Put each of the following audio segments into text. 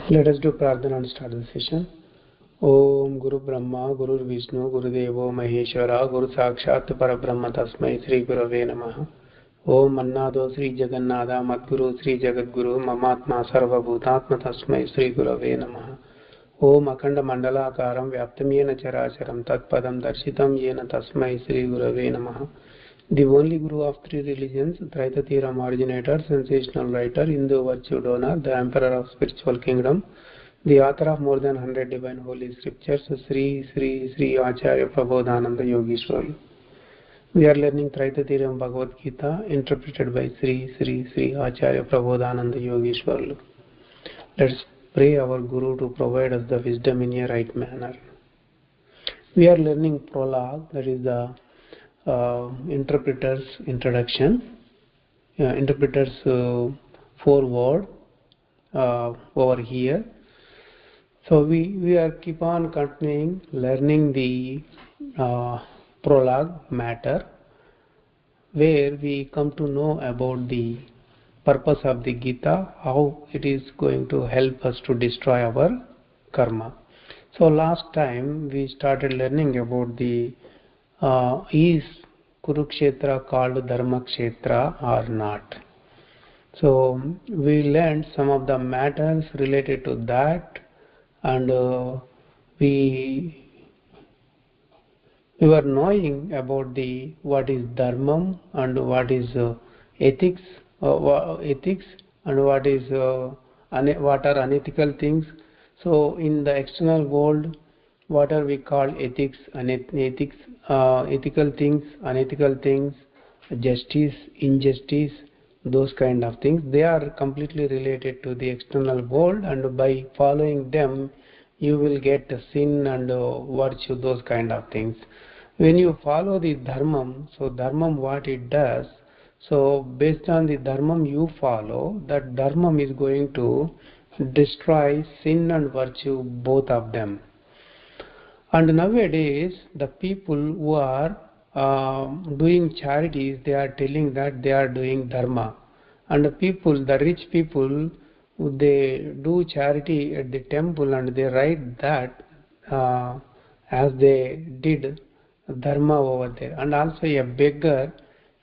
Let us do Prarthana and start the session. Om Guru Brahma, Guru Vishnu, Guru Devo Maheshwara, Guru Sakshat Parabrahma Tasmai Sri Gurave Namaha. Om Annado Sri Jagannatha Madguru Sri Jagadguru Mamatma Sarva Bhutatma Tasmai Sri Gurave Namaha. Om Akanda Mandalakaram Vyaptam Yena Characharam Tatpadam Darshitam Yena Tasmai Sri Gurave Namaha. The only Guru of three religions, Traitatiram originator, sensational writer, Hindu virtue donor, the emperor of spiritual kingdom, the author of more than 100 divine holy scriptures, Sri Acharya Prabodhananda Yogeshwar. We are learning Traitatiram Bhagavadgeetha, interpreted by Sri Acharya Prabodhananda Yogeshwar. Let's pray our Guru to provide us the wisdom in a right manner. We are learning prologue, that is the interpreter's introduction, interpreter's foreword over here. So we are keep on continuing learning the prologue matter, where we come to know about the purpose of the Gita, how it is going to help us to destroy our karma. So last time we started learning about the is Kurukshetra called Dharma Kshetra or not. So we learned some of the matters related to that, and we were knowing about the what is dharma and what is ethics, ethics, and what is what are unethical things. So in the external world, what are we call ethics, ethics, ethical things, unethical things, justice, injustice, those kind of things. They are completely related to the external world, and by following them, you will get sin and virtue, those kind of things. When you follow the dharmam, so dharmam what it does, so based on the dharmam you follow, that dharmam is going to destroy sin and virtue, both of them. And nowadays, the people who are doing charities, they are telling that they are doing dharma. And the people, the rich people, they do charity at the temple and they write that as they did dharma over there. And also a beggar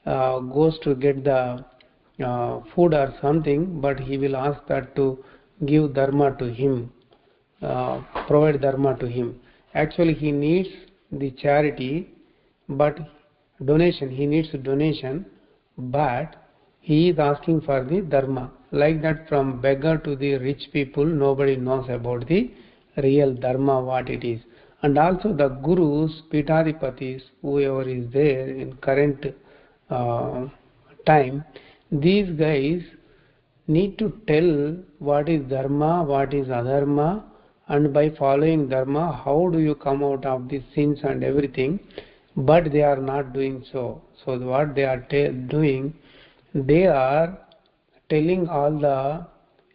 goes to get the food or something, but he will ask that to give dharma to him, provide dharma to him. Actually, he needs the charity, but he needs donation, but he is asking for the dharma. Like that, from beggar to the rich people, nobody knows about the real dharma, what it is. And also the gurus, pitadipatis, whoever is there in current time, these guys need to tell what is dharma, what is adharma, and by following dharma, how do you come out of the sins and everything. But they are not doing so. So what they are doing, they are telling all the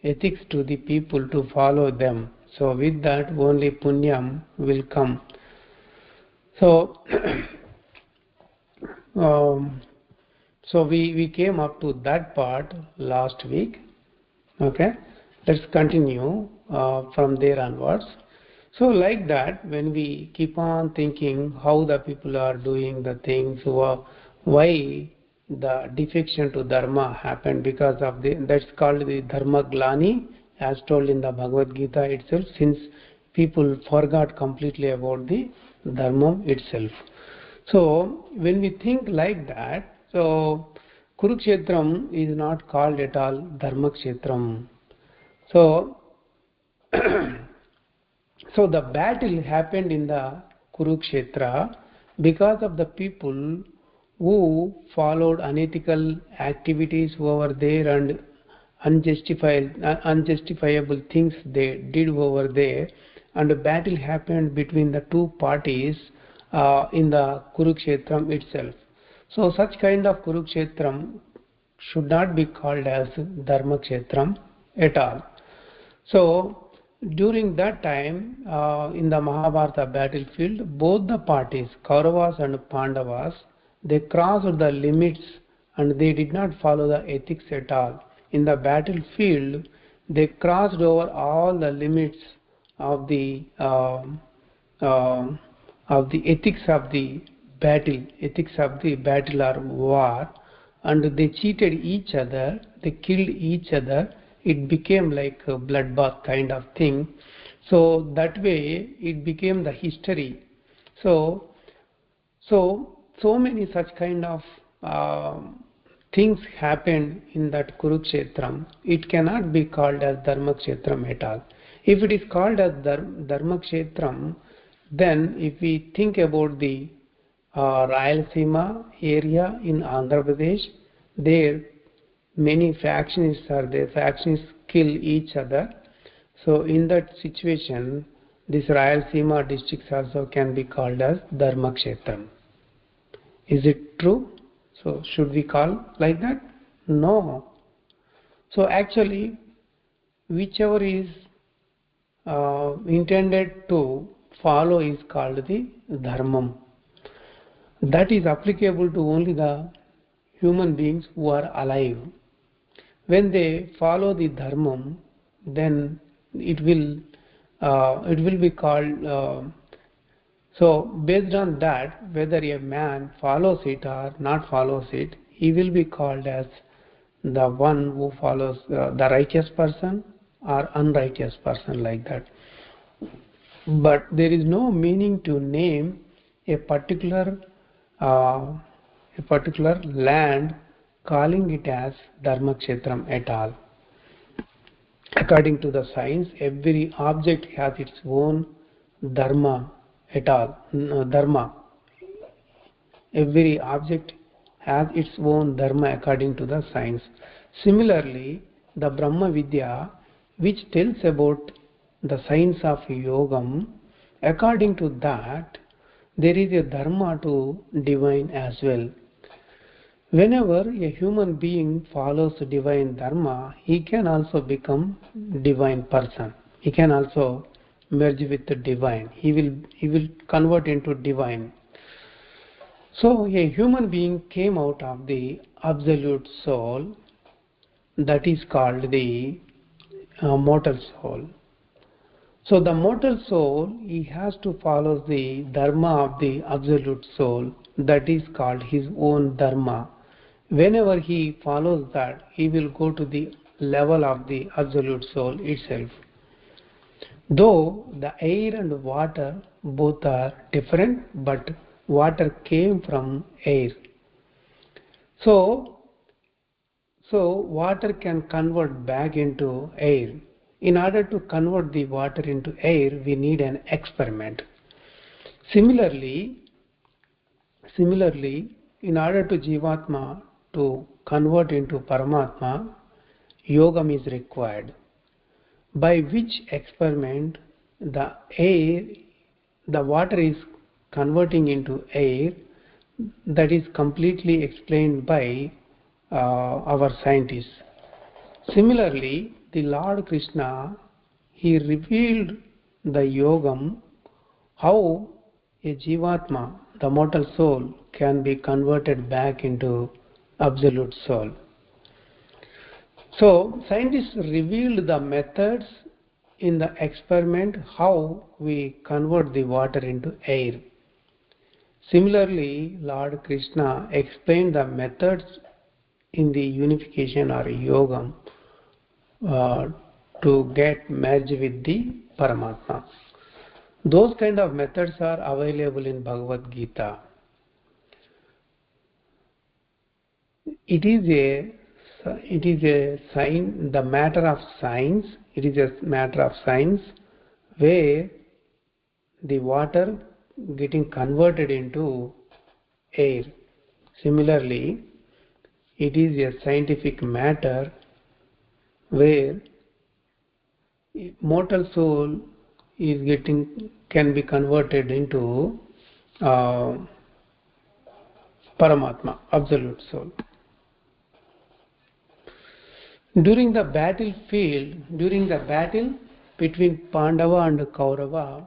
ethics to the people to follow them. So with that, only punyam will come. So so we came up to that part last week. Okay, let's continue from there onwards. So like that, when we keep on thinking how the people are doing the things, why the defection to dharma happened, because of that's called the dharma glani, as told in the Bhagavad Gita itself, since people forgot completely about the dharma itself. So when we think like that, so Kurukshetram is not called at all Dharma Kshetram. So so the battle happened in the Kurukshetra because of the people who followed unethical activities over there and unjustifiable things they did over there, and a battle happened between the two parties in the Kurukshetram itself. So such kind of Kurukshetram should not be called as Dharma Kshetram at all. So during that time, in the Mahabharata battlefield, both the parties, Kauravas and Pandavas, they crossed the limits and they did not follow the ethics at all. In the battlefield, They crossed over all the limits of um, the ethics of the battle or war, and they cheated each other, they killed each other. It became like a bloodbath kind of thing. So that way it became the history. So so many such kind of things happened in that Kurukshetram. It cannot be called as Dharmakshetram at all. If it is called as Dharmakshetram, then if we think about the Rayalaseema area in Andhra Pradesh, there many factionists are there. Factionists kill each other. So in that situation, this Rayalaseema districts also can be called as Dharmakshetram. Is it true? So should we call like that? No. So actually, whichever is intended to follow is called the dharmam. That is applicable to only the human beings who are alive. When they follow the dharmam, then it will be called. So based on that, whether a man follows it or not follows it, he will be called as the one who follows the righteous person or unrighteous person, like that. But there is no meaning to name a uh, particular land calling it as Dharmakshetram at all. According to the science, every object has its own dharma at all. Dharma. Every object has its own dharma according to the science. Similarly, the Brahma Vidya, which tells about the science of yogam, according to that, there is a dharma to divine as well. Whenever a human being follows divine dharma, he can also become divine person. He can also merge with the divine. He will convert into divine. So a human being came out of the absolute soul, that is called the mortal soul. So the mortal soul, he has to follow the dharma of the absolute soul, that is called his own dharma. Whenever he follows that, he will go to the level of the absolute soul itself. Though the air and water both are different, but water came from air. So water can convert back into air. In order to convert the water into air, we need an experiment. Similarly, in order to Jivatma to convert into Paramatma, yogam is required, by which experiment the water is converting into air. That is completely explained by our scientists. Similarly, the Lord Krishna, he revealed the yogam, how a jivatma, the mortal soul, can be converted back into absolute soul. So scientists revealed the methods in the experiment how we convert the water into air. Similarly, Lord Krishna explained the methods in the unification or yogam to get merged with the Paramatma. Those kind of methods are available in Bhagavad Gita. It is a sign, the matter of science. It is a matter of science where the water getting converted into air. Similarly, it is a scientific matter where mortal soul can be converted into Paramatma, absolute soul. During the battle between Pandava and Kaurava,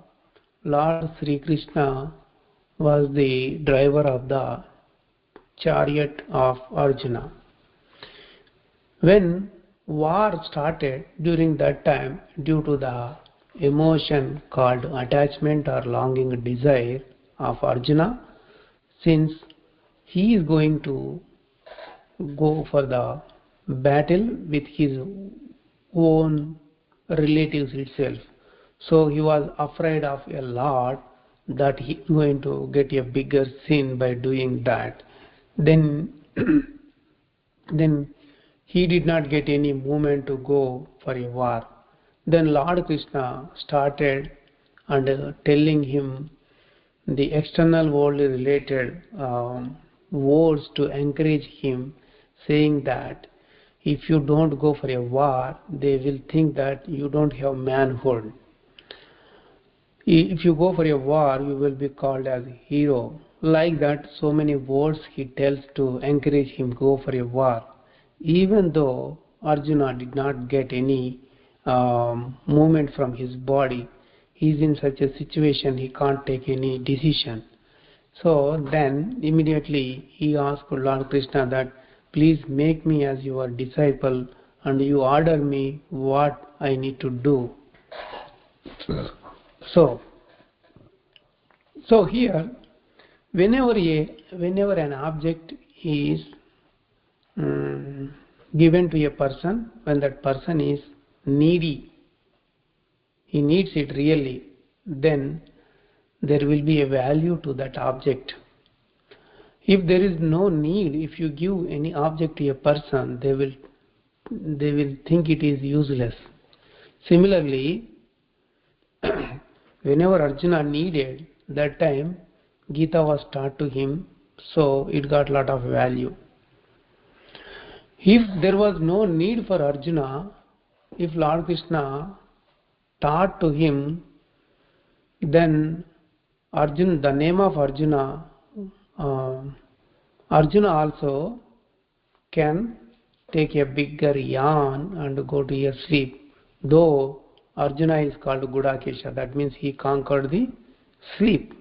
Lord Sri Krishna was the driver of the chariot of Arjuna. When war started during that time due to the emotion called attachment or longing desire of Arjuna, since he is going to go for the battle with his own relatives itself. So he was afraid of a lot that he is going to get a bigger sin by doing that. Then, then he did not get any movement to go for a war. Then Lord Krishna started and telling him the external world related words to encourage him, saying that if you don't go for a war, they will think that you don't have manhood. If you go for a war, you will be called as a hero. Like that, so many words he tells to encourage him go for a war. Even though Arjuna did not get any movement from his body, he is in such a situation he can't take any decision. So then immediately he asked Lord Krishna that please make me as your disciple and you order me what I need to do. So here, whenever an object is given to a person, when that person is needy, he needs it really, then there will be a value to that object. If there is no need, if you give any object to a person, they will think it is useless. Similarly, whenever Arjuna needed, that time Gita was taught to him, so it got lot of value. If there was no need for Arjuna, if Lord Krishna taught to him, then the name of Arjuna, Arjuna also can take a bigger yarn and go to a sleep. Though Arjuna is called Gudakesha, that means he conquered the sleep.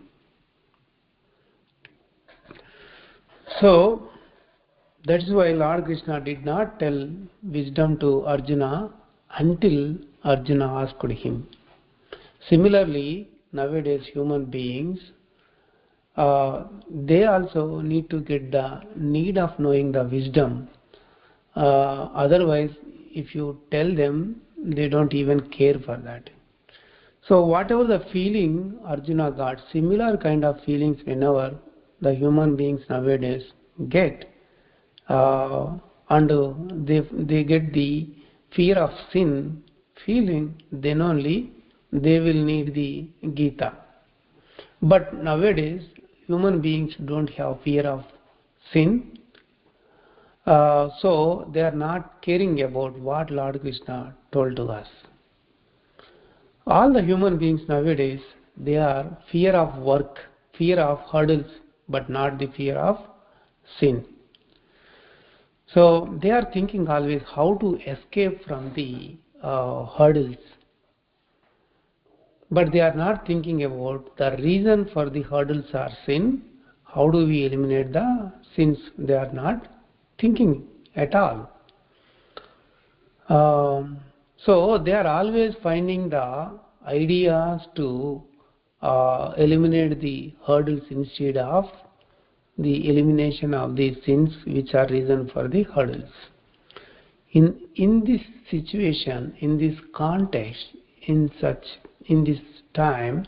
So that is why Lord Krishna did not tell wisdom to Arjuna until Arjuna asked him. Similarly, nowadays human beings, they also need to get the need of knowing the wisdom. Otherwise, if you tell them, they don't even care for that. So whatever the feeling Arjuna got, similar kind of feelings whenever the human beings nowadays get, and they get the fear of sin feeling, then only they will need the Gita. But nowadays human beings don't have fear of sin, so they are not caring about what Lord Krishna told to us. All the human beings nowadays, they are fear of work, fear of hurdles, but not the fear of sin. So they are thinking always how to escape from the hurdles, but they are not thinking about the reason for the hurdles are sin. How do we eliminate the sins? They are not thinking at all. So they are always finding the ideas to eliminate the hurdles instead of the elimination of the sins which are reason for the hurdles. In this situation, in this context, in this time,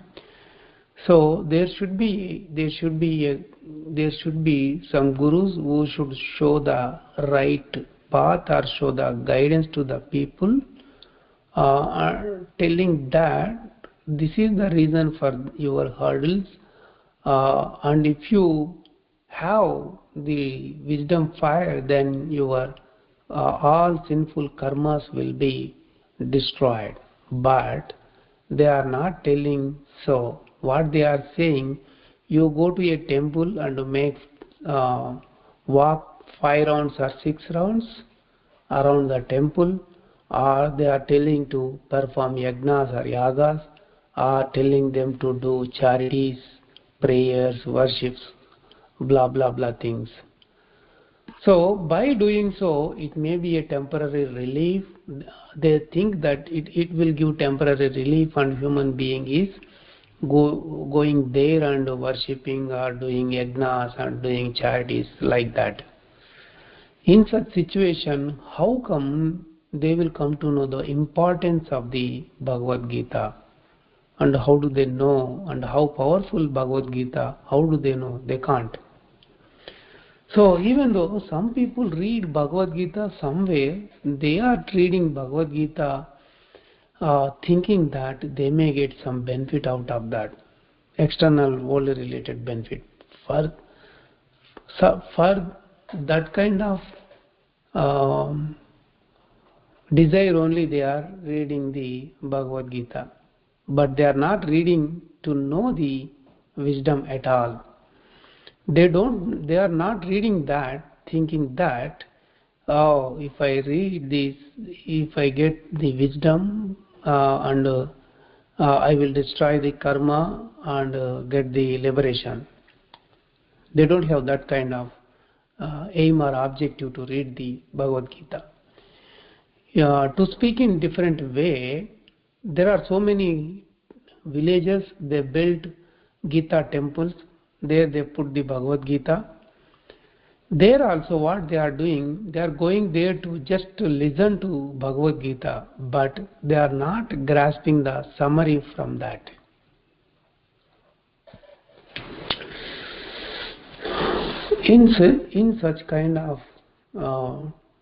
so there should be some gurus who should show the right path or show the guidance to the people, telling that this is the reason for your hurdles, and if you have the wisdom fire, then your all sinful karmas will be destroyed. But they are not telling so. What they are saying, you go to a temple and make walk 5 rounds or 6 rounds around the temple, or they are telling to perform yagnas or yagas, or telling them to do charities, prayers, worships, blah blah blah things. So by doing so, it may be a temporary relief. They think that it will give temporary relief, and human being is going there and worshipping or doing yagnas or doing charities like that. In such situation, how come they will come to know the importance of the Bhagavad Gita? And how do they know? And how powerful Bhagavad Gita? How do they know? They can't. So even though some people read Bhagavad Gita somewhere, they are reading Bhagavad Gita thinking that they may get some benefit out of that, external world related benefit. For, for that kind of um, desire only they are reading the Bhagavad Gita, but they are not reading to know the wisdom at all. They are not reading that thinking that, oh, if I read this, if I get the wisdom and I will destroy the karma and get the liberation. They don't have that kind of aim or objective to read the Bhagavad Gita. To speak in different way, there are so many villages, they built Gita temples. There they put the Bhagavad Gita. There also what they are doing, they are going there to just to listen to Bhagavad Gita, but they are not grasping the summary from that. In such kind of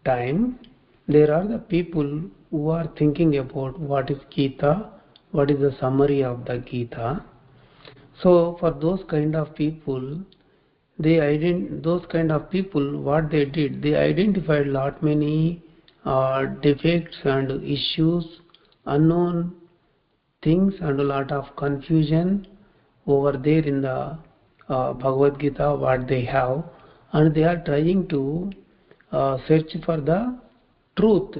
time, there are the people who are thinking about what is Gita, what is the summary of the Gita. So for those kind of people, those kind of people, what they did, they identified lot many defects and issues, unknown things, and a lot of confusion over there in the Bhagavad Gita, what they have, and they are trying to search for the truth.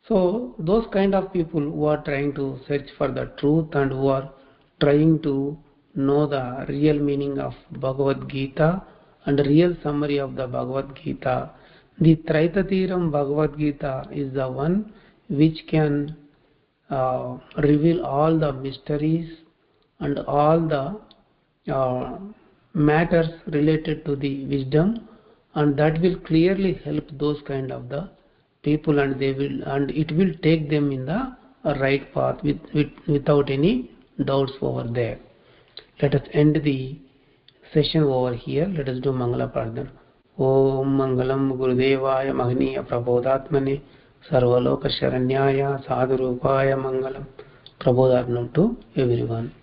So those kind of people who are trying to search for the truth and who are trying to know the real meaning of Bhagavad Gita and real summary of the Bhagavad Gita, the Traitatiram Bhagavad Gita is the one which can reveal all the mysteries and all the matters related to the wisdom, and that will clearly help those kind of the people, and it will take them in the right path without any doubts over there. Let us end the session over here. Let us do Mangala Pradhan. Om Mangalam Gurudevaya Mahaniya Prabodhatmane Sarvaloka Sharanyaya Sadhurupaya Mangalam. Prabodharnam to everyone.